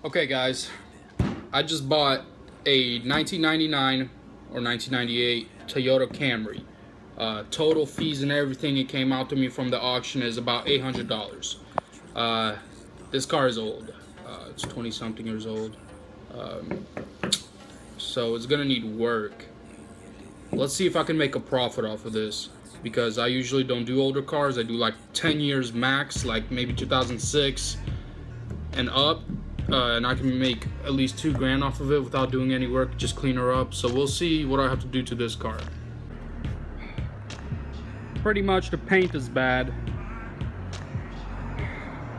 Okay guys, I just bought a 1999 or 1998 Toyota Camry. Total fees and everything, it came out to me from the auction is about $800. This car is old. It's 20 something years old. So it's gonna need work. Let's see if I can make a profit off of this, because I usually don't do older cars. I do like 10 years max, like maybe 2006 and up. And I can make at least $2 grand off of it without doing any work, just clean her up. So we'll see what I have to do to this car. Pretty much the paint is bad.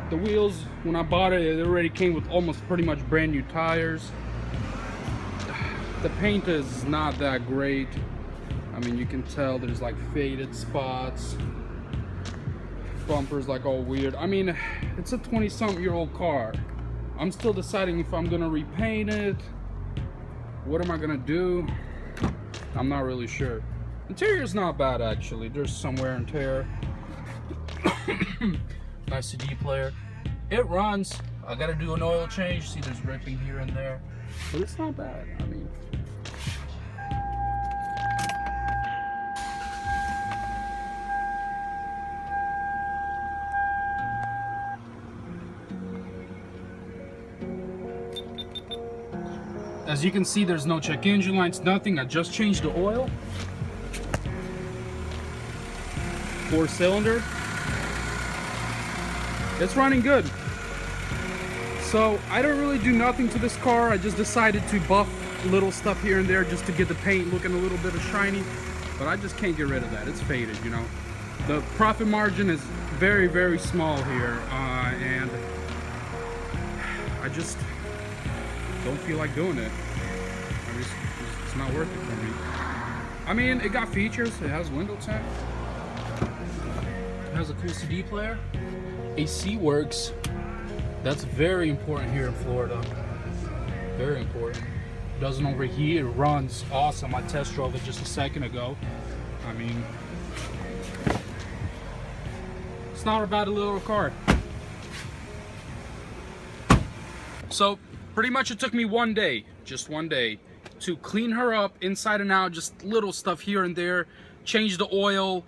The wheels, when I bought it, it already came with almost pretty much brand new tires. The paint is not that great. I mean, you can tell there's like faded spots. Bumper's like all weird. I mean, it's a 20-something-year-old car. I'm still deciding if I'm gonna repaint it. What am I gonna do? I'm not really sure. Interior's not bad actually. There's some wear and tear. Nice CD player. It runs. I gotta do an oil change. See, there's ripping here and there, but it's not bad. I mean, as you can see, there's no check engine lights, nothing. I just changed the oil. 4-cylinder. It's running good. So I don't really do nothing to this car. I just decided to buff little stuff here and there just to get the paint looking a little bit of shiny. But I just can't get rid of that. It's faded, you know. The profit margin is very, very small here. And I just don't feel like doing it. It's not worth it for me. I mean, it got features. It has window tint. It has a cool CD player. AC works. That's very important here in Florida. Very important. It doesn't overheat. It runs awesome. I test drove it just a second ago. I mean, it's not a bad little car. So pretty much it took me one day, just one day, to clean her up inside and out, just little stuff here and there, change the oil.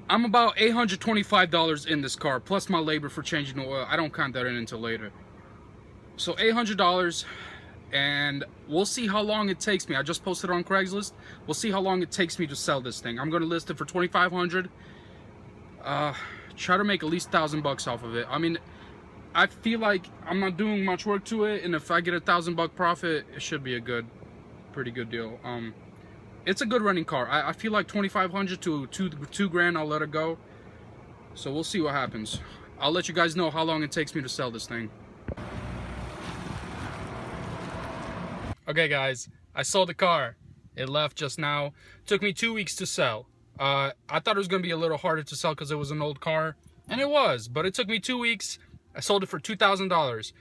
I'm about $825 in this car, plus my labor for changing the oil. I don't count that in until later. So $800, and we'll see how long it takes me. I just posted it on Craigslist. We'll see how long it takes me to sell this thing. I'm gonna list it for $2,500. Try to make at least $1,000 off of it. I mean, I feel like I'm not doing much work to it, and if I get $1,000 profit, it should be a pretty good deal. It's a good running car. I feel like $2,500 to $2 grand, I'll let it go. So we'll see what happens. I'll let you guys know how long it takes me to sell this thing. Okay guys, I sold the car. It left just now. Took me 2 weeks to sell. I thought it was gonna be a little harder to sell because it was an old car, and it was, but it took me 2 weeks. I sold it for $2,000.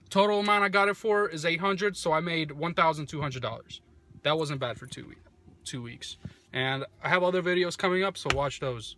Total amount I got it for is $800, so I made $1,200. That wasn't bad for 2 weeks. And I have other videos coming up, so watch those.